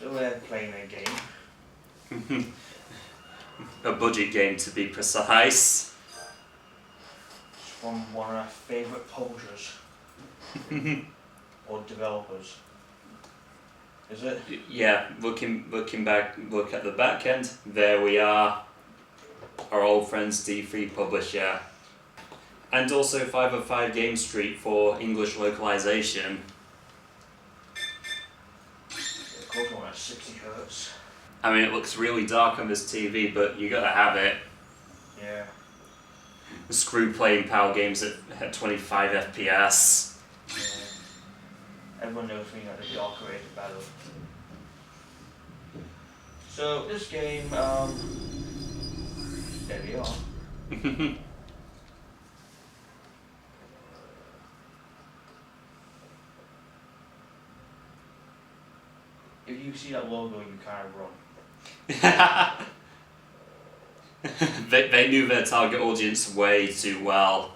So we're playing a game. A budget game to be precise. It's from one of our favourite publishers. Or developers. Is it? Yeah, looking back, look at the back end. There we are. Our old friends D3 Publisher. And also 505 Game Street for English localization. The code one at 60 Hz. I mean, it looks really dark on this TV, but you gotta have it. Yeah. Screw playing PAL games at 25 FPS. Yeah. Everyone knows me that the dark rated battle. So this game, there we are. If you see that logo, you kind of run. They knew their target audience way too well.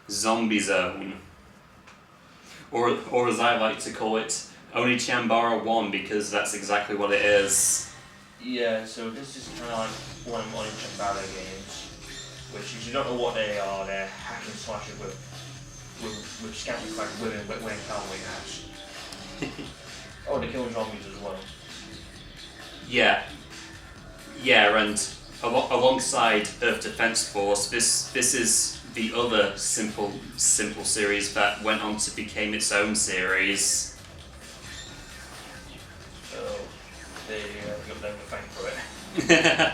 Zombie Zone. Or as I like to call it, Oni Chambara 1, because that's exactly what it is. Yeah, so this is kind of like one of Oni Chambara games, which if you don't know what they are, they're hack and slashing with scouting like women wearing cowboy hats. Oh, they're killing zombies as well. Yeah, and alongside Earth Defense Force, this is the other simple series that went on to become its own series. So they got them to thank for it.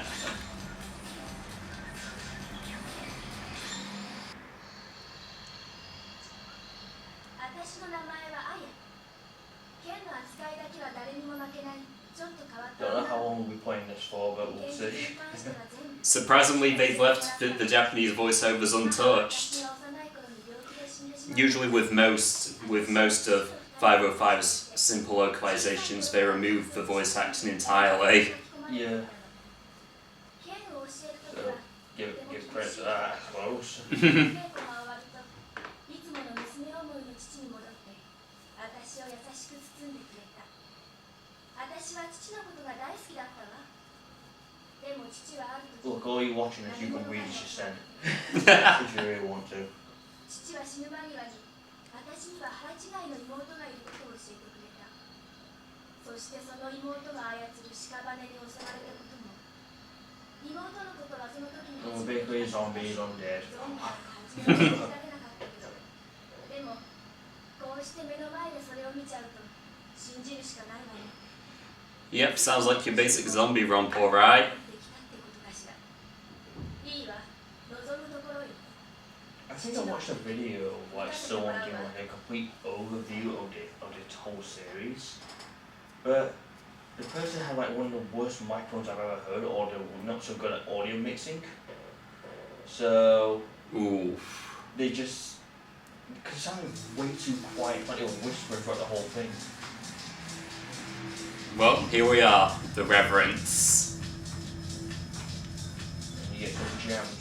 Don't know how long we'll be playing this for, but we'll see. Surprisingly, they've left the Japanese voiceovers untouched. Usually with most of 505's simple localizations, they remove the voice acting entirely. Yeah. So give credit to that, I suppose. Look, all you're watching is you can read this just if you really want to. Oh, basically zombies undead. Yep, sounds like your basic zombie romp, alright. I think I watched a video of like someone giving like a complete overview of the whole series, but the person had like one of the worst microphones I've ever heard, or they're not so good at audio mixing. So they just, cause it sounded way too quiet, like they were whispering throughout the whole thing. Well, here we are, the Reverence. And you get some gems.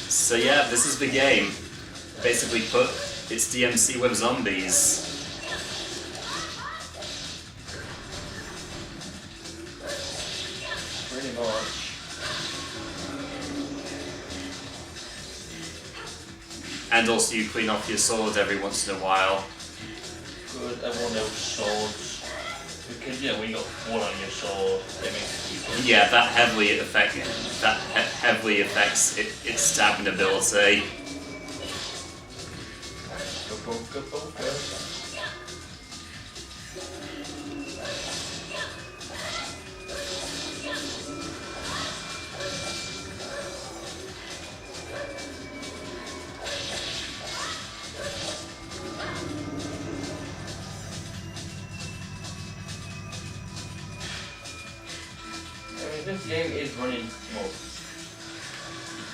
So yeah, this is the game. Basically put its DMC with zombies. Pretty much. And also you clean off your sword every once in a while. Good, everyone knows swords. Because yeah, when you got one on your sword, it makes it. Yeah, that heavily affects its stabbing ability. This game is running, well,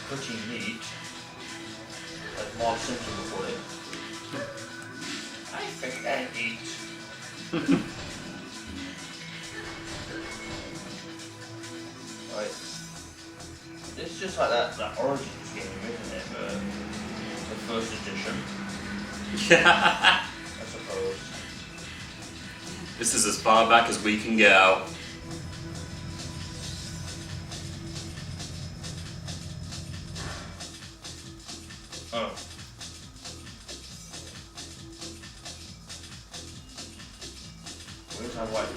pretty neat, as Mark Simpson would put it. I I can't eat. Right. It's just like that Origins game, isn't it? The first edition. Yeah. I suppose. This is as far back as we can go. Oh. Where's my wife?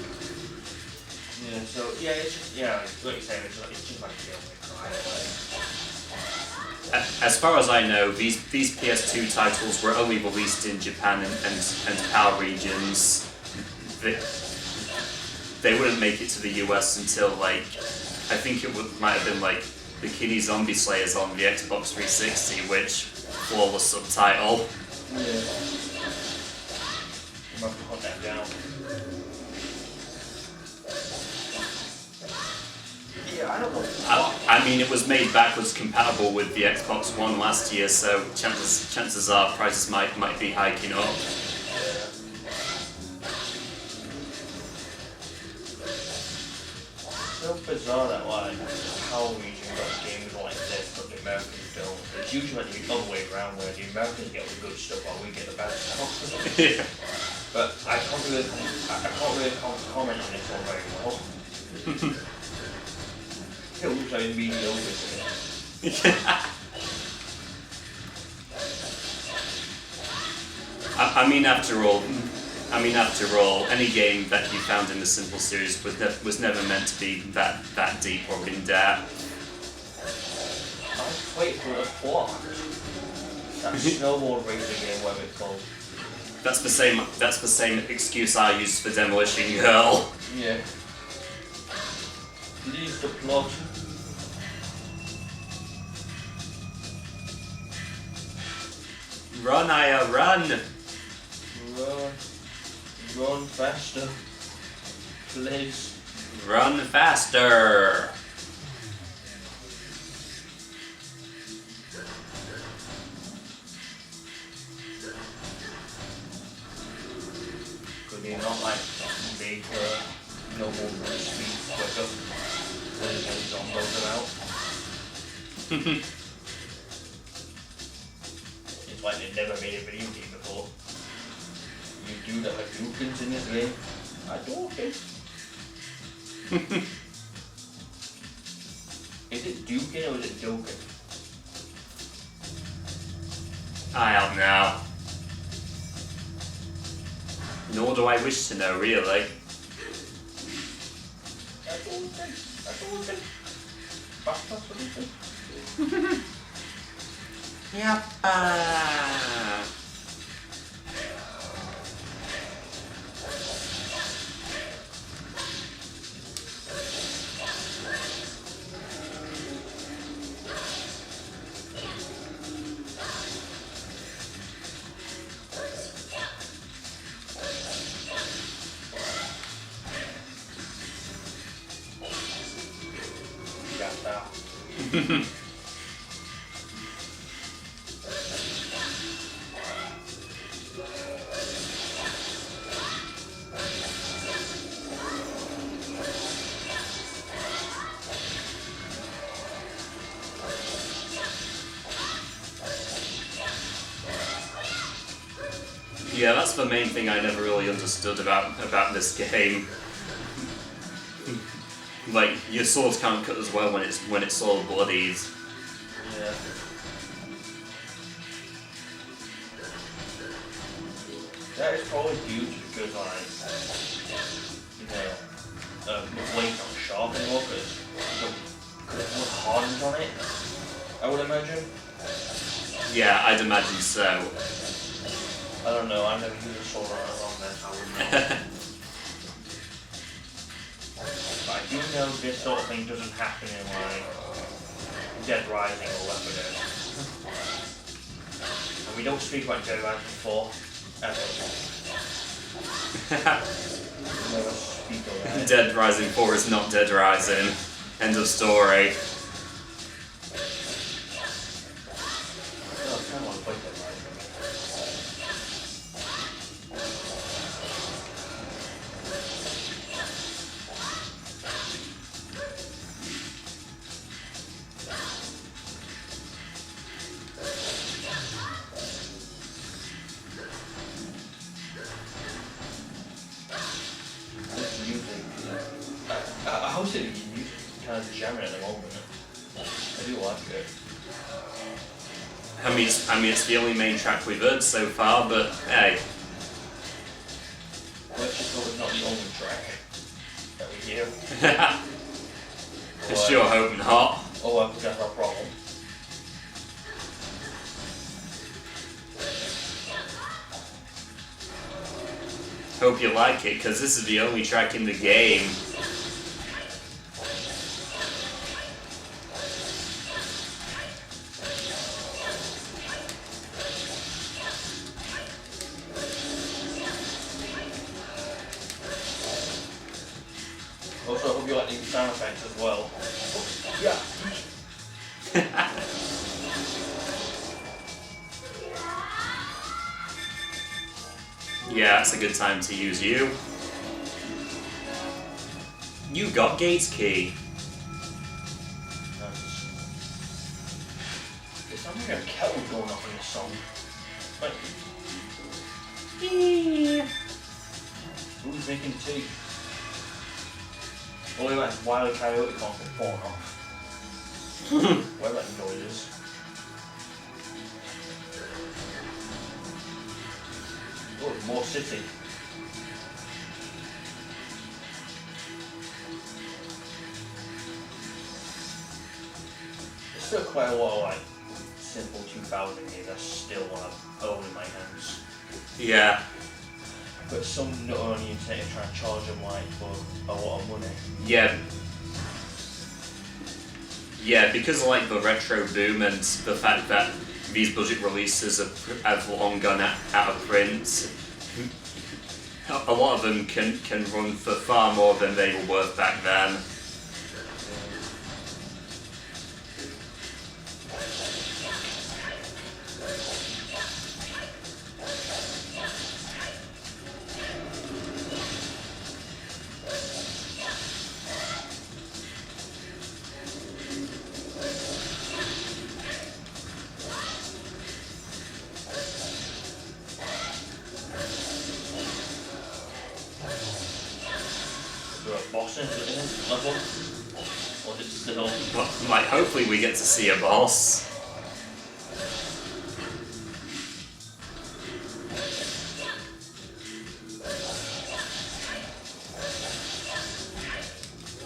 Yeah, so, yeah, it's just, yeah, like you say, it's just like As far as I know, these PS2 titles were only released in Japan and PAL regions. They wouldn't make it to the US until, like, I think might have been like Bikini Zombie Slayers on the Xbox 360, which flawless subtitle. Yeah. I'm going to put that down. Yeah, I don't know. I mean, it was made backwards compatible with the Xbox One last year, so chances are prices might be hiking up. So bizarre that like how region got games like this, but the Americans don't. It's usually like the other way around, where the Americans get the good stuff while we get the bad stuff. Yeah. But I can't really comment on this one very well. It looks like mediocre to me. Yeah. I mean, after all, any game that you found in the Simple series was never meant to be that deep or in depth. I was waiting for the plot. That snowboard racing game, whatever it's called. That's the same excuse I used for Demolition Girl. Yeah. Leave the plot. Run, Aya, run! Run faster. Please. Run faster! Could you not like make normal run speed quicker when the zombies are out? It's like they never made a video game before. You do the Hadoukens in this game? Hadouken. Is it Dukin or is it Doken? I don't know. Nor do I wish to know, really. Hadouken. Basta Hadouken. Yappa. Yeah, that's the main thing I never really understood about this game. Like, your swords can't cut as well when it's all bloodied. Yeah. That is probably huge because like, you know, the blade's not sharp anymore because it hardens on it, I would imagine. Yeah, I'd imagine so. I don't know, I've never used a sword on a long time, so I wouldn't know. But I do know this sort of thing doesn't happen in like Dead Rising or Left 4 Dead. And we don't speak about Dead Rising 4 ever. Never speak about it. Dead Rising 4 is not Dead Rising. End of story. musically, you kind of jamming at the moment. I do like it. I mean, it's the only main track we've heard so far, but hey. Let's just hope it's not the only track that we hear. I sure hope not. Oh, I think that's our problem. Hope you like it, because this is the only track in the game. Also, I hope you like the sound effects as well. Yeah. Yeah, it's a good time to use you. You got Gates Key. Nice. There's something like a kettle going off in this song. Like, who's making tea? Oh, wait, like Wile E. Coyote can't get falling off. What about noises? Oh, more city. There's still quite a lot of like simple 2000 games I still want to own in my hands. Yeah. But some nut on the internet are trying to charge them like for a lot of money. Yeah. Yeah, because of like the retro boom and the fact that these budget releases have long gone out of print, a lot of them can run for far more than they were worth back then. Boss in this level? Or is it still? Well, like, hopefully we get to see a boss.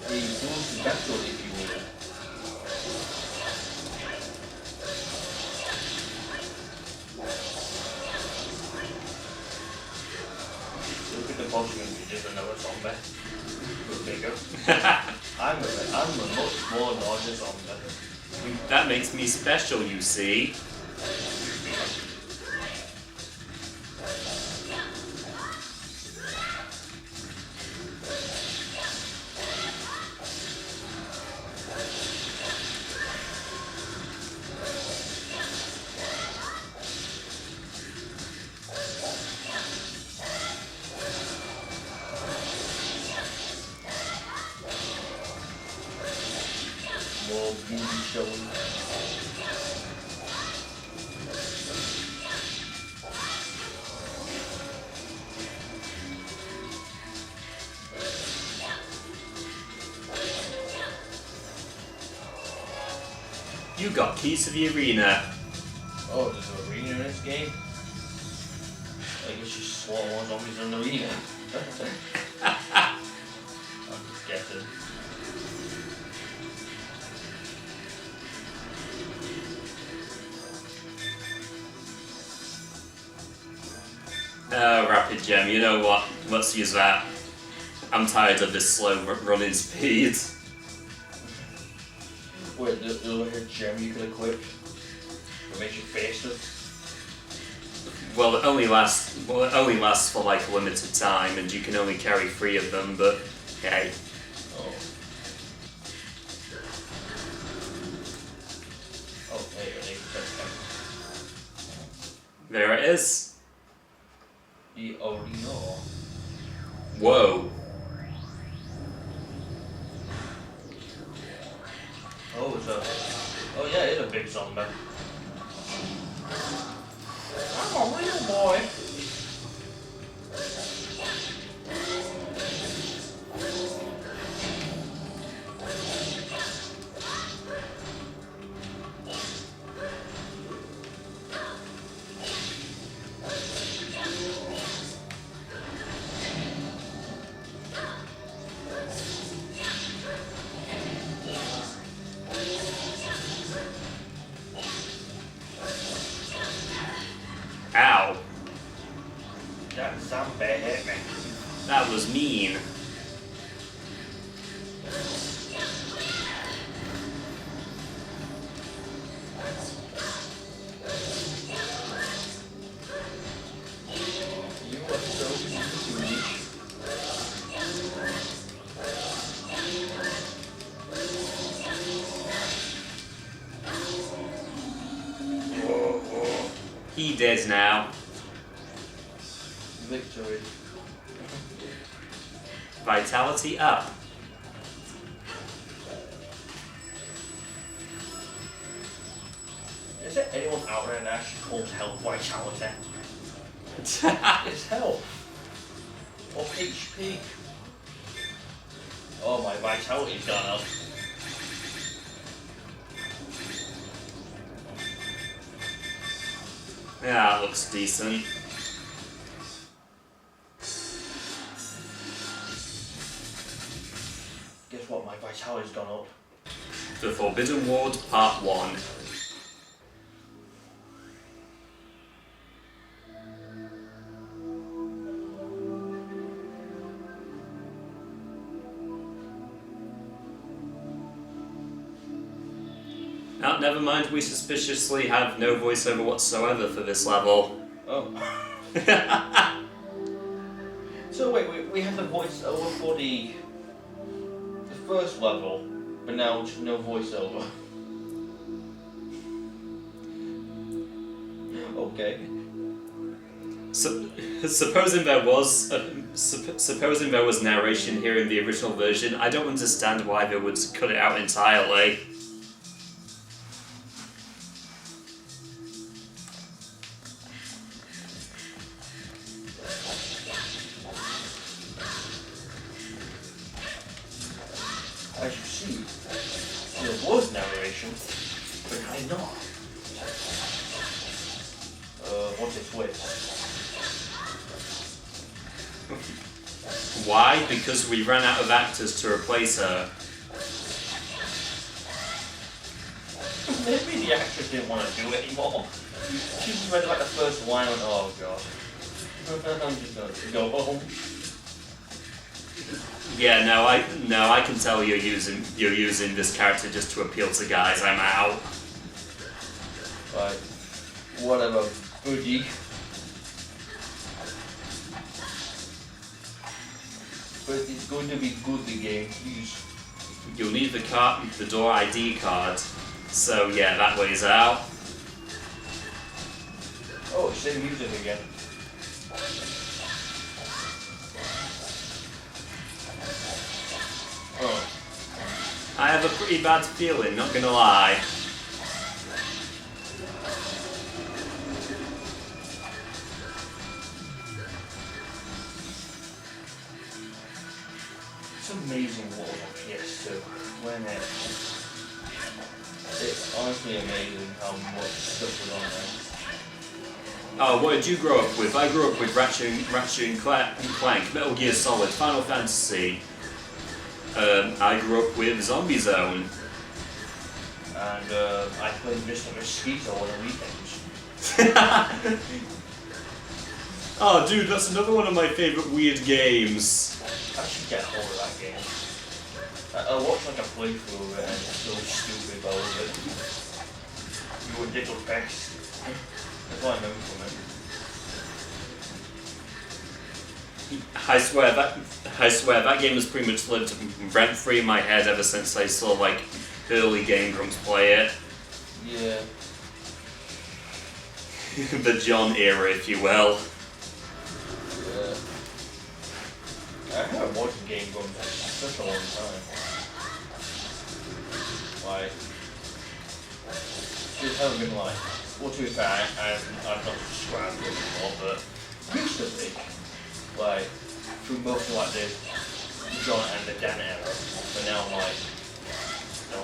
The most battle, if you will. Look at the boss room, you just another zombie. Bigger. I'm a much more larger zombie. That makes me special, you see. More beauty showing. You got keys to the arena. Oh, there's an arena in this game? I guess you slaughter more zombies in an arena. I'm just guessing. Rapid gem, you know what? Let's use that. I'm tired of this slow running speed. Wait, there's a gem you can equip that makes you faster? Well, it only lasts for like a limited time, and you can only carry 3 of them. But hey. Oh. Oh, hey, I think There it is. the arena. Whoa. Oh, it's a. Oh yeah, it's a big zombie. I'm a real boy. Sam Bear hit me. That was mean. You are so foolish. He dead now. Victory. Vitality up. Is there anyone out there that actually calls health vitality? It's health. Or HP. Oh, my vitality's gone up. Yeah, that looks decent. Guess what? My vitality's gone up. The Forbidden Ward Part 1. Now, never mind, we suspiciously have no voiceover whatsoever for this level. Oh. So wait, we have the voiceover for the first level, but now just no voiceover. Okay. Supposing there was narration here in the original version, I don't understand why they would cut it out entirely. As you see, there was narration, but I not. What's it with? Why? Because we ran out of actors to replace her. Maybe the actress didn't want to do it anymore. She just read like the first line and oh god. I'm just gonna go home. Yeah, no, I can tell you're using this character just to appeal to guys. I'm out. Right. Whatever, buddy. But it's going to be good, the game, please. You'll need the door ID card. So yeah, that way's out. Oh, same music again. Oh. I have a pretty bad feeling, not gonna lie. It's amazing what was on PS2 when it's honestly amazing how much stuff was on there. Oh, what did you grow up with? I grew up with Ratchet and Clank, Metal Gear Solid, Final Fantasy. I grew up with Zombie Zone. And I played Mr. Mosquito on the weekends. Oh, dude, that's another one of my favorite weird games. I should get a hold of that game. I watched like a playthrough of it and it's so stupid all of it. You were diddle best. That's what I remember from it. I swear that game has pretty much lived rent free in my head ever since I saw like early Game Grumps play it. Yeah. The John era, if you will. I haven't watched a Game Grumps in such a long time. Like, just haven't been like, well, to be fair, I've not subscribed to it before, but used to be. Like, through most of like the John and the Dan era, but now I'm like, no,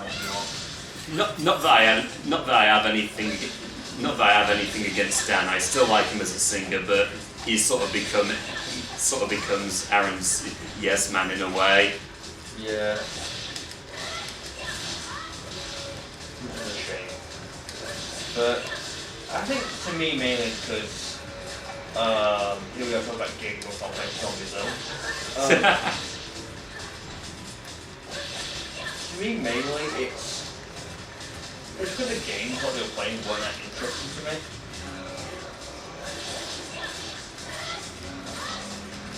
Not that I have anything against Dan. I still like him as a singer, but he's sort of becomes Aaron's yes man in a way. yeah. Which is a shame. But I think to me mainly because Here we go, talk about games or something strong as well. To me, mainly, it's because the games what they were playing weren't that interesting to me.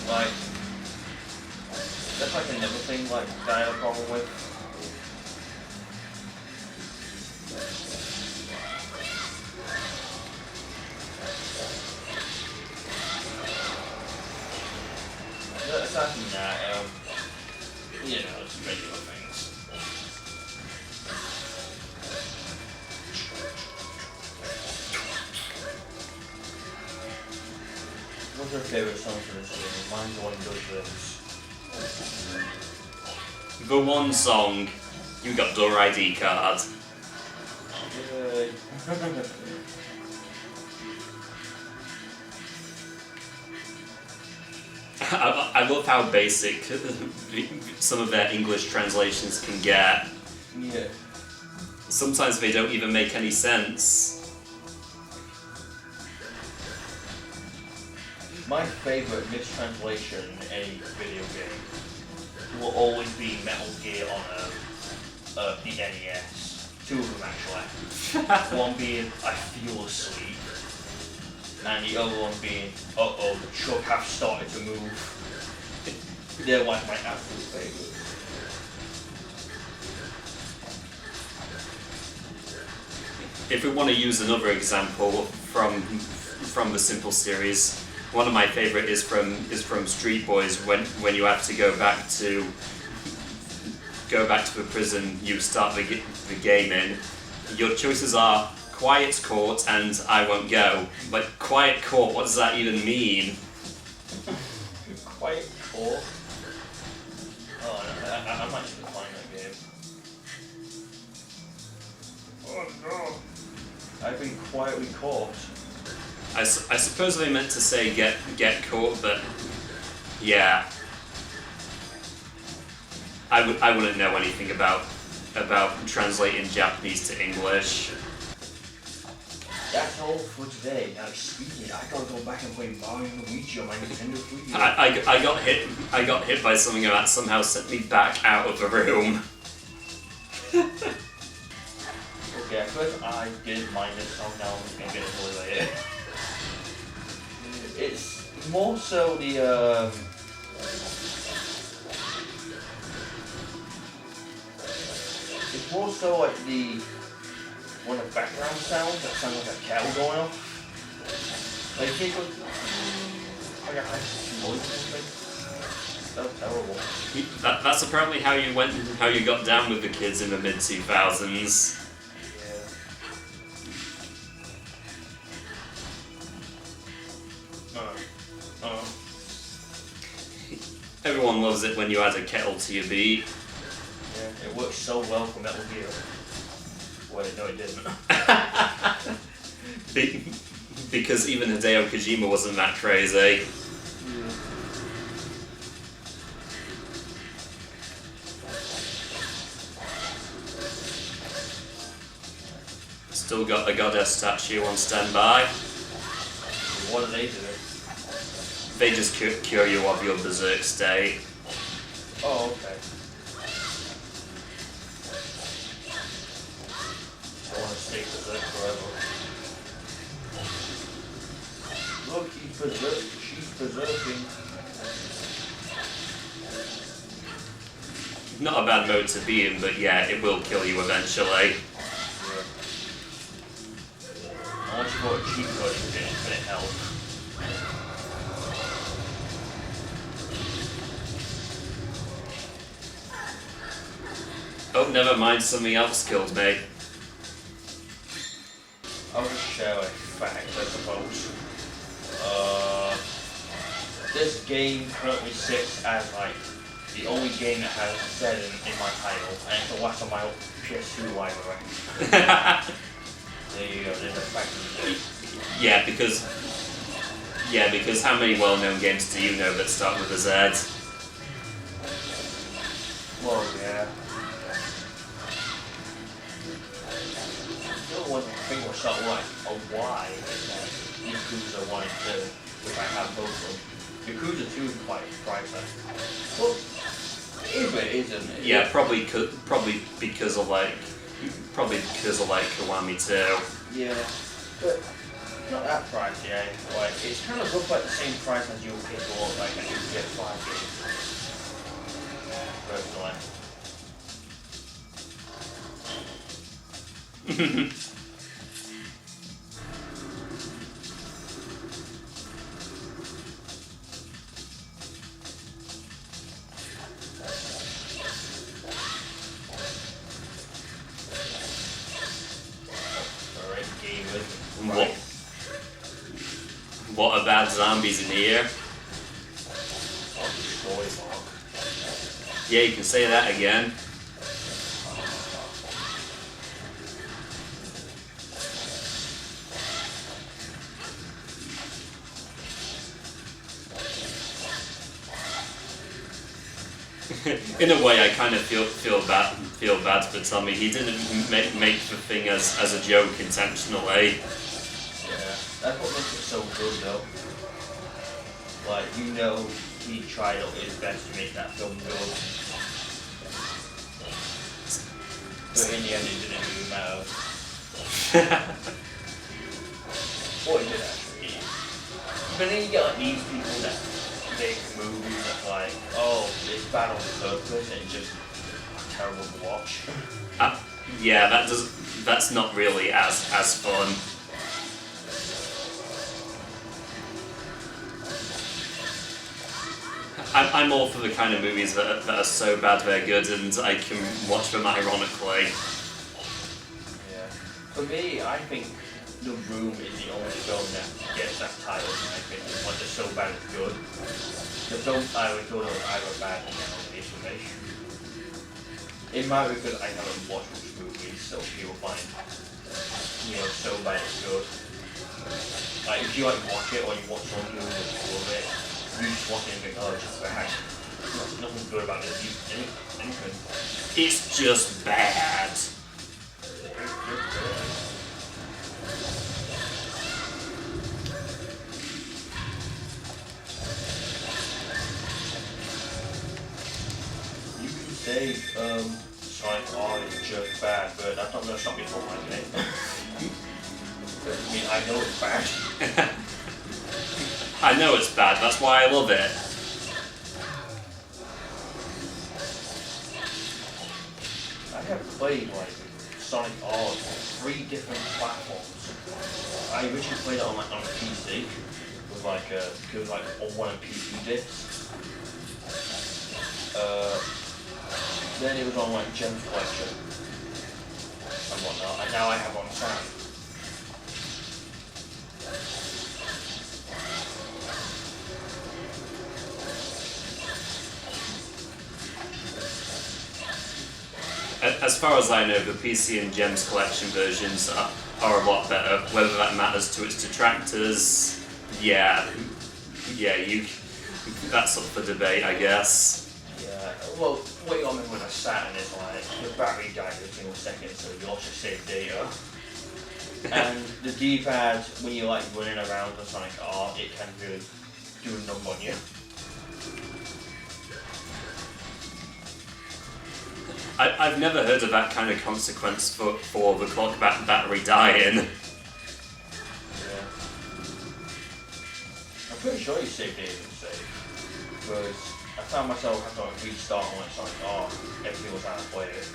Like, that's like another thing like that I have a problem with. Aside from that, you know, it's regular things. What's your favorite song for this game? Mine's the one that does this. The one song, you got door ID card. Good. I love how basic some of their English translations can get. Yeah. Sometimes they don't even make any sense. My favorite mistranslation in any video game will always be Metal Gear on the NES. Two of them actually. One being I feel asleep, and the other one being uh-oh, the truck has started to move. They're like my absolute favorite. If we want to use another example from the Simple series, one of my favorite is from Street Boys when you have to go back to the prison you start the game in. Your choices are Quiet Court and I Won't Go. But Quiet Court, what does that even mean? Quiet Court? Oh no, I might should find that game. Oh no. I've been quietly caught. I suppose they meant to say get caught, but yeah. I wouldn't know anything about translating Japanese to English. That's all for today. Now speaking, I gotta go back and play Mario and Luigi on my Nintendo 3DS. I got hit by something that somehow sent me back out of the room. Okay, at first I did mind this song, now I'm just gonna get it fully later. It's more so the it's more so like the one of the background sounds that sound like a kettle going off. Like it goes like a high noise or something. That's terrible. That's apparently how you got down with the kids in the mid 2000s. Everyone loves it when you add a kettle to your beat. Yeah, it works so well for Metal Gear. Wait, no it didn't. Because even Hideo Kojima wasn't that crazy. Yeah. Still got the goddess statue on standby. What do they do? They just cure you of your berserk state. Oh, okay. I want to stay berserk forever. Look, he's berserk, she's berserking. Not a bad mode to be in, but yeah, it will kill you eventually. Yeah. Unless you got a cheat code, you get infinite health. Oh, never mind, something else killed me. I'll just share a fact, I suppose. This game currently sits as like the only game that has Z in my title, and it's the last of my PS2 library. There you go, there's a fact of the day. Yeah, because how many well-known games do you know that start with a Z? Well, yeah. The other one I think will start like a Y, is that these dudes are 1 and 2. which I have both of. The Cruiser 2 is quite pricey. Well, it is what it is, isn't it? Yeah, probably because of like Kiwami 2. Yeah, but not that pricey, eh? Like, it's kind of look like the same price as your pick or like a new PS5 game. Personally. What about zombies in here? Yeah, you can say that again. In a way, I kind of feel bad for Tommy. He didn't make the thing as a joke intentionally. Yeah, that's what makes it so good, though. Like, you know, he tried his best to make that film good, but in the end, it didn't really matter. What it did actually. But then you get like these people that make movies that's like, oh, it's bad on purpose and just terrible to watch. Yeah, that's not really as fun. I'm all for the kind of movies that are so bad they're good and I can watch them ironically. Yeah. For me, I think The Room is the only film that gets that title, I think. Like, it's so bad it's good. The films I would thought was either bad or not for me. It might be because I haven't watched much movies, so you'll find, you know, so bad it's good. Like, if you like watch it or you watch something with it, you just watch it and think, oh, it's just bad. Nothing good about this, anything. It's just bad. You can say, Sonic R is just bad, but that's not going to stop me from liking it. I mean, I know it's bad. I know it's bad, that's why I love it. I have played like Sonic R on 3 different platforms. I originally played it on a PC with like on one of PC discs. Then it was on like Gems Collection and whatnot, and now I have it on Sam. As far as I know, the PC and Gems Collection versions are a lot better. Whether that matters to its detractors, yeah, that's up for debate, I guess. Yeah, well, what you got to remember with a Saturn is like, the battery dies every single second, so you also save data. And the D-pad, when you're like running around on Sonic R, it can really do a number on you. I've never heard of that kind of consequence for the clock battery dying. Yeah. I'm pretty sure you saved data in save, because I found myself having to like restart on like Sonic R every single time I played it.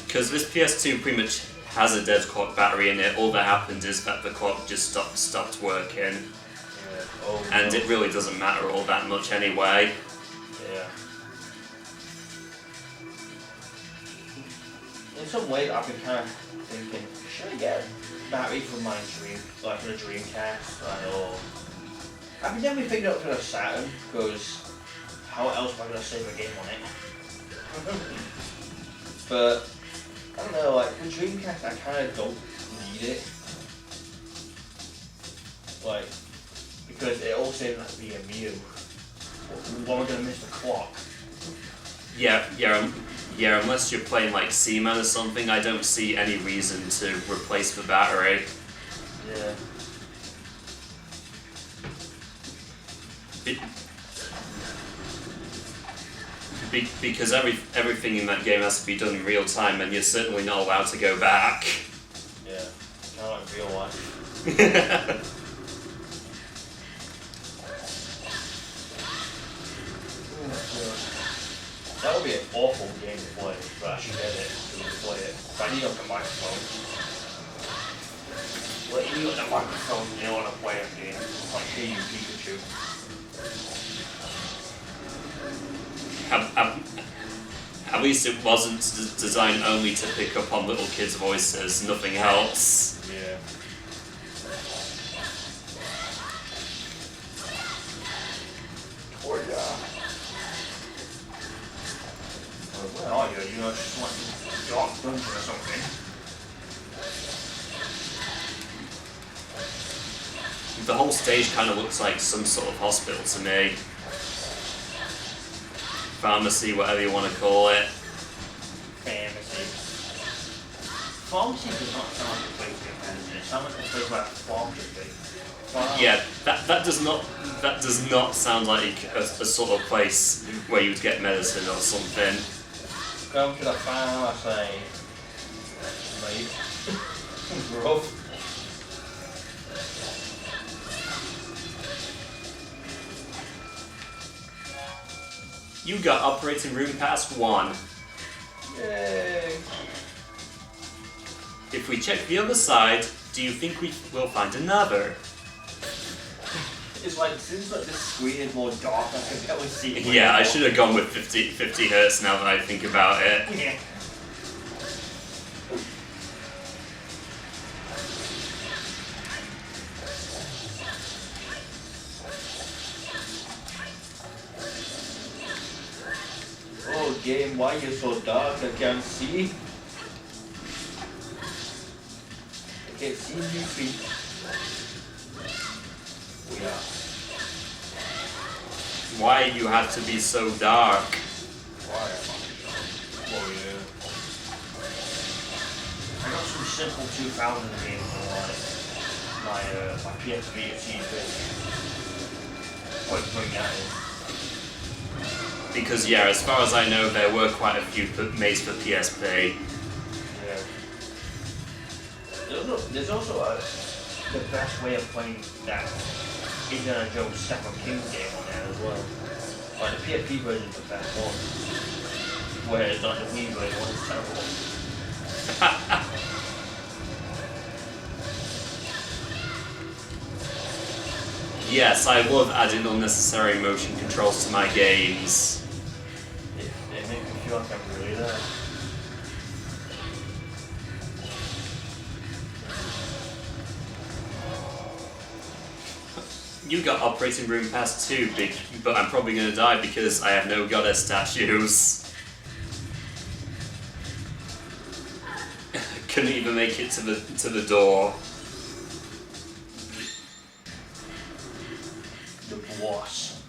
Because this PS2 pretty much has a dead clock battery in it. All that happened is that the clock just stopped working. Yeah. Oh, and no. it really doesn't matter all that much anyway. Yeah. In some ways, I've been kind of thinking, should I get a battery for my dream, like for the Dreamcast, or I've never picked it up for the Saturn, because how else am I going to save a game on it? But I don't know, like the Dreamcast, I kind of don't need it, like because it all saves at the VMU. What am I going to miss the clock? Yeah, unless you're playing like Seaman or something, I don't see any reason to replace the battery. Yeah. Because everything in that game has to be done in real time, and you're certainly not allowed to go back. Yeah, kind of like real life. That would be an awful game to play, but I should get it to play it. But I need like a microphone. Well, you need like a microphone, you don't want to play a game. Like Hey You Pikachu. At least it wasn't designed only to pick up on little kids' voices, nothing else. Yeah. Oh yeah. Where are you? You know, just like dark dungeon or something. The whole stage kind of looks like some sort of hospital to me. Pharmacy, whatever you want to call it. Fantasy. Pharmacy does not sound like a place in fantasy. It sounds like a place where a farm should be. Yeah, that does not sound like a sort of place where you'd get medicine or something. Come to the pharmacy. Mate. Rough. You got operating room pass 1. Yay. If we check the other side, do you think we will find another? It's like, since like this screen is more dark, I can barely see it. Yeah, I should have gone with 50 hertz now that I think about it. Yeah. Oh, game, why are you so dark? I can't see. I can't see your feet. Yeah. Why you have to be so dark? Why am I? Oh yeah. I got some simple 2000 games on my PS Vita TV. Quite bring that in. Because yeah, as far as I know, there were quite a few made for PSP. Yeah. There's also the best way of playing that Indiana Jones Second King game on there as well. Like the PSP version is the best one. Whereas like the Wii version one is terrible. Yes, I love adding unnecessary motion controls to my games. They make me feel like I'm really there. You got operating room pass 2, but I'm probably gonna die because I have no goddess statues. Couldn't even make it to the door. The boss.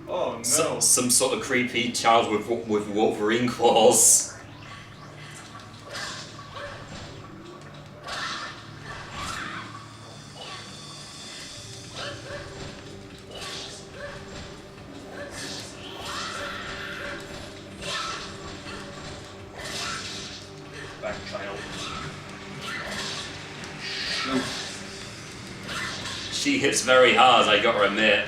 Oh no. Some sort of creepy child with Wolverine claws. Back child. Shoot. She hits very hard, I gotta admit.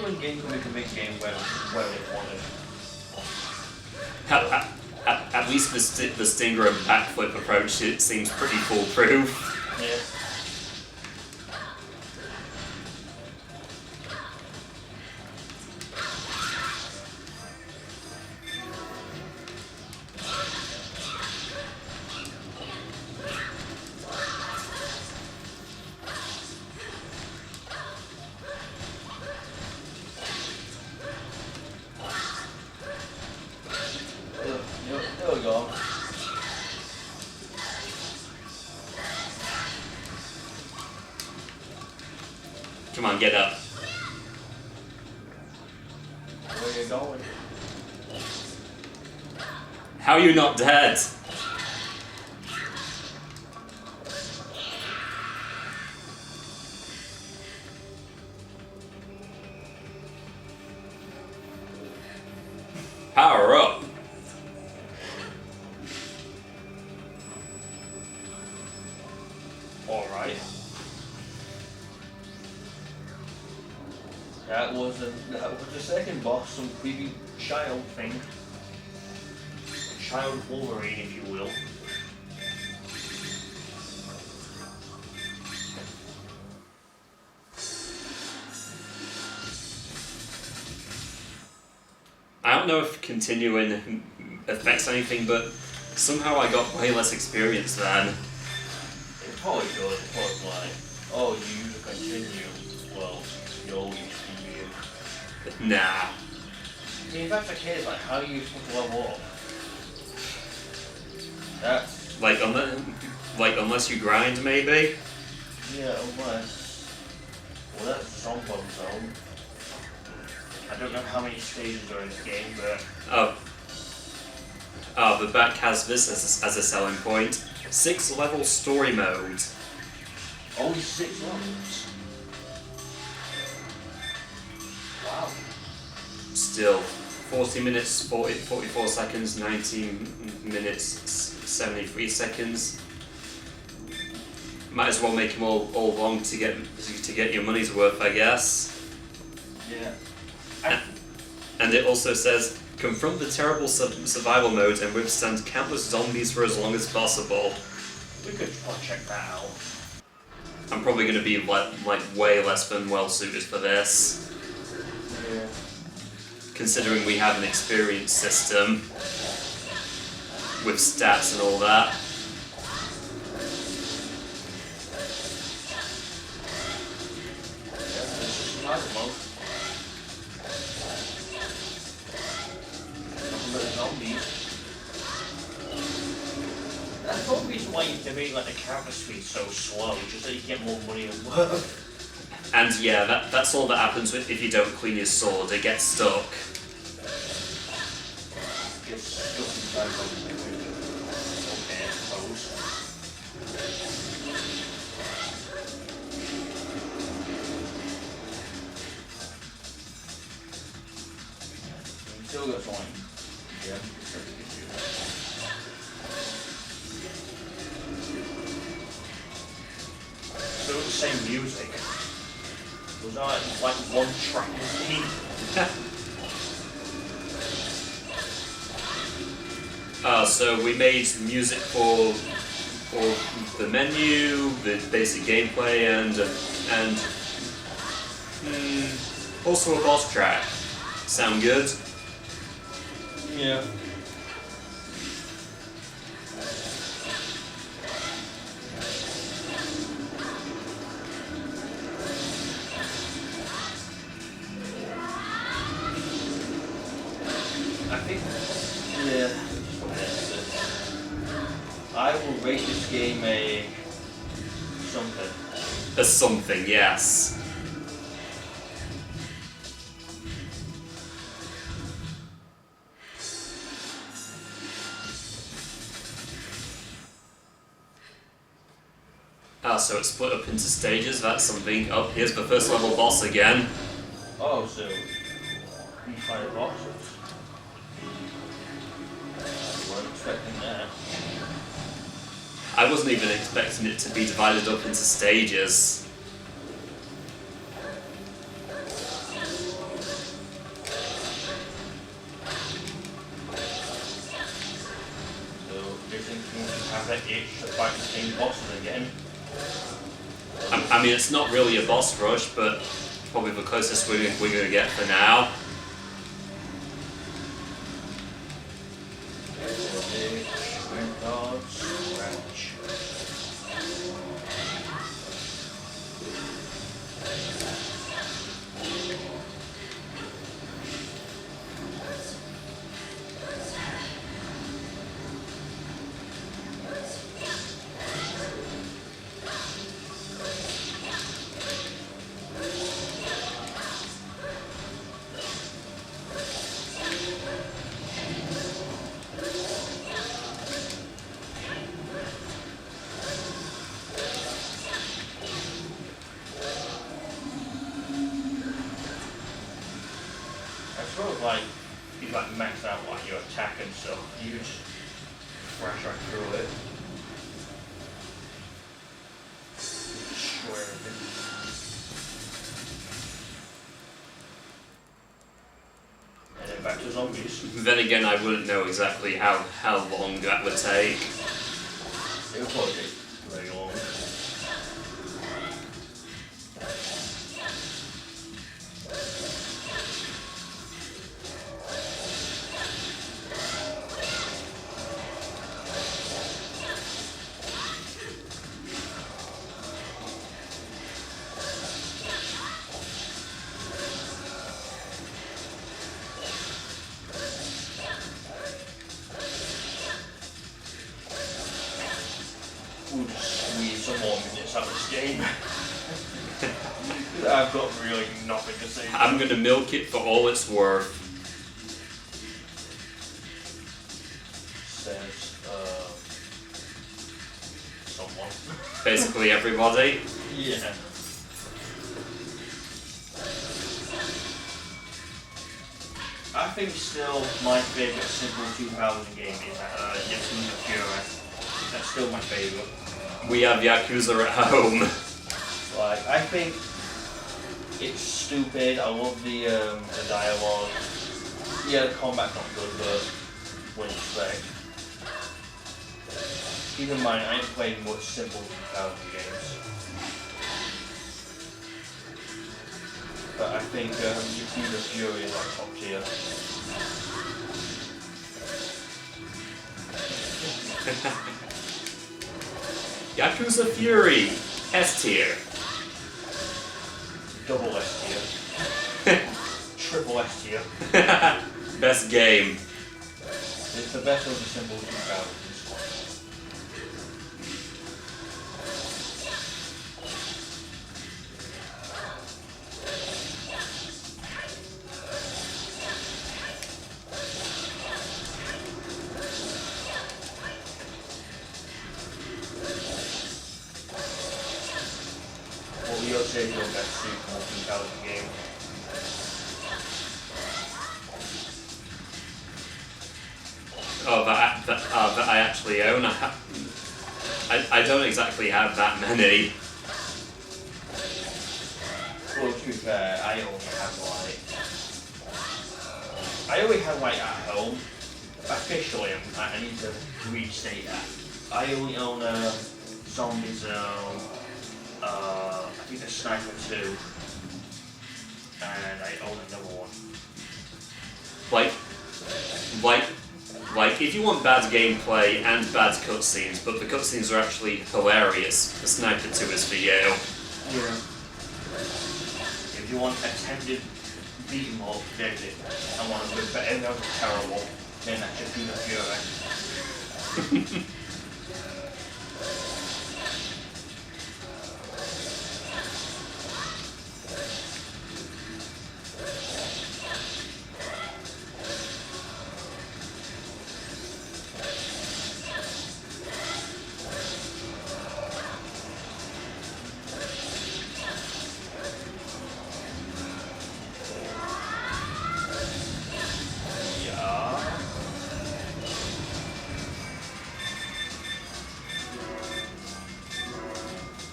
When game can make a big game where they wanted. At least the Stinger and backflip approach, it seems pretty foolproof. Yeah. Come on, get up. Where are you going? How are you not dead? Power up. Alright. That was the second boss, some creepy child thing. Child Wolverine, if you will. I don't know if continuing affects anything, but somehow I got way less experience then. It probably does. It's probably like, oh, you use a continue. Well, you'll use you. Nah. I mean, if that's the case, like, how are you supposed to level up? That's... Like unless you grind, maybe? Yeah, unless... Well, that's some fun zone. I don't know how many stages are in the game, but... Oh, the back has this as a selling point. 6-level story mode. Only 6 levels? Wow. Still, 40 minutes, 44 seconds, 19 minutes, 73 seconds. Might as well make them all long to get your money's worth, I guess. Yeah. And it also says, confront the terrible survival mode and withstand countless zombies for as long as possible. We could check that out. I'm probably going to be like way less than well suited for this. Yeah. Considering we have an experience system with stats and all that. Yeah, it's just survival mode. Nothing but zombies. That's the whole reason why you made like the character speed so slow, just so you get more money and work. And yeah, that's all that happens if you don't clean your sword. It gets stuck. Gets stuck inside something. Okay, I suppose. You still got something. Yeah. Still the same music. Was I like one track theme? So we made music for the menu, the basic gameplay, and also a boss track. Sound good? Yeah. I think, yeah, I will rate this game a something. A something, yes. So it's split up into stages, that's something. Oh, here's the first level boss again. Oh, so you fight a boss? I wasn't expecting that. I wasn't even expecting it to be divided up into stages. So you're thinking you have that itch to fight the same bosses again? I mean, it's not really a boss rush, but probably the closest we're going to get for now. like you've like maxed out like your attack and stuff, you just crash right through it. Destroy everything. And then back to zombies. Then again, I wouldn't know exactly how long that would take. It would probably take very long. We'll just squeeze some more minutes out of this game. I've got really nothing to say. I'm gonna milk it for all it's worth. Says, someone. Basically everybody. Yeah. I think still my favourite simple 2000 game is Yakuza Fury. That's still my favourite. We have Yakuza at home. Like, I think it's stupid. I love the dialogue. Yeah, the combat's not good, but what do you expect? Keep in mind, I ain't played much simple 2000 games. But I think Yakuza Fury is like top tier. Yakuza Fury, S tier. Double S tier. Triple S tier. Best game. It's the best of the simple 2000s. What will you say your best simple 2000 game? Oh, that I actually own. I don't exactly have that many. Well, to be fair, I only have like at home. Officially, I need to restate that. I only own Zombie Zone, I think the Sniper 2, and I own another one. Like, if you want bad gameplay and bad cutscenes, but the cutscenes are actually hilarious, the Sniper 2 is for you. Yeah. If you want attempted beat 'em up, there's it. I want a good, but if that was terrible, then that should be the Fury.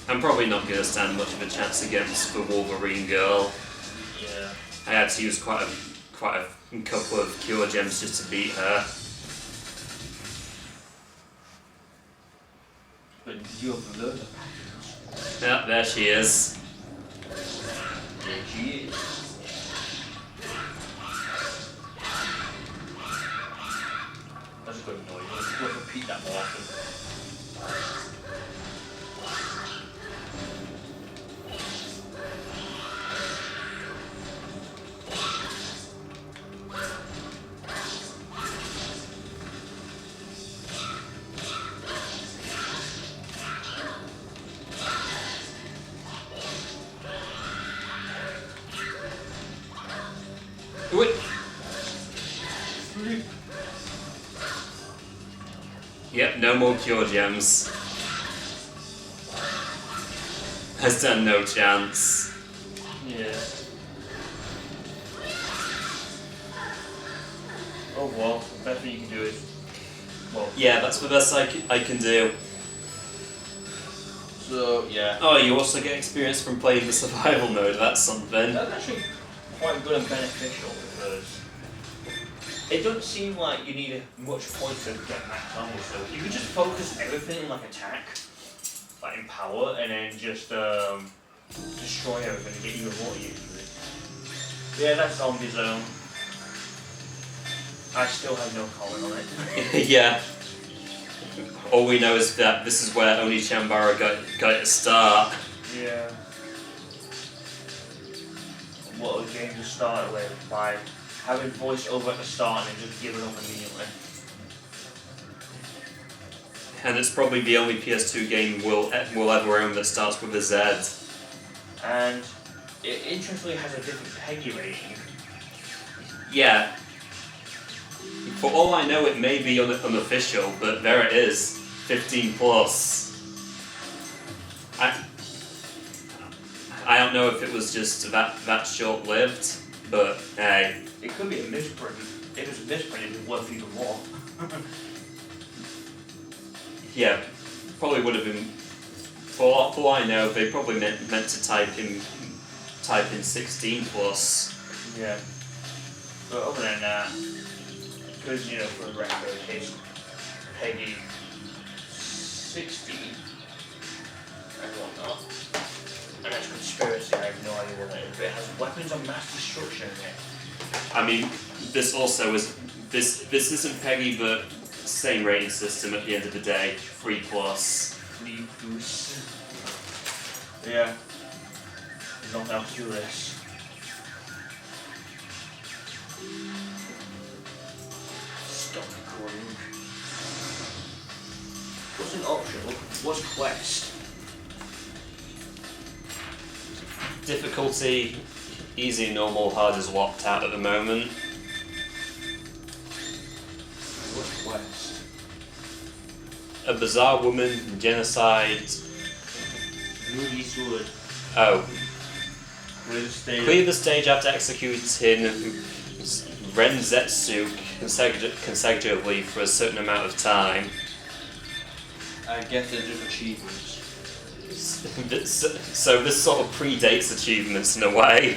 I'm probably not going to stand much of a chance against the Wolverine girl. Yeah. I had to use quite a couple of cure gems just to beat her. But you have learned the patterns. Yeah, there she is. There she is. That's a good noise. Let's repeat that more often. Wait. Yep, no more cure gems. I stand no chance. Yeah. Oh well, the best thing you can do is, well. Yeah, that's the best I can do. So yeah. Oh, you also get experience from playing the survival mode. That's something. That's actually quite good and beneficial because it doesn't seem like you need much points to get max armor. So you can just focus everything in like attack, like in power, and then just destroy everything and get even more usually. Yeah, that's Zombie Zone. I still have no comment on it. Yeah. All we know is that this is where only Chambara got it to start. Yeah. What a game to start with by having voiceover at the start and then just giving up immediately. And it's probably the only PS2 game we'll ever own that starts with a Z. And it interestingly has a different PEGI rating. Yeah. For all I know, it may be unofficial, but there it is, 15 plus. I don't know if it was just that short-lived, but hey. It could be a misprint. If it's a misprint, it'd be worth even more. Yeah, probably would have been. For all I know, they probably meant to type in 16 plus. Yeah. But other than that, because you know, for a record, it's PEGI 16 and whatnot. And that's conspiracy. I have no idea what that is. But it has weapons of mass destruction in it. I mean, this also is this isn't PEGI, but same rating system at the end of the day, 3 plus. 3 plus. Yeah. Not else to this. Stop recording. Wasn't optional, was quest. Difficulty, easy, normal, hard is locked out at the moment. Was quest. A bizarre woman, genocide. Movie sword. Oh. Clear the stage after executing Ren Zetsu consecutively for a certain amount of time. I guess they're just achievements. So this sort of predates achievements in a way.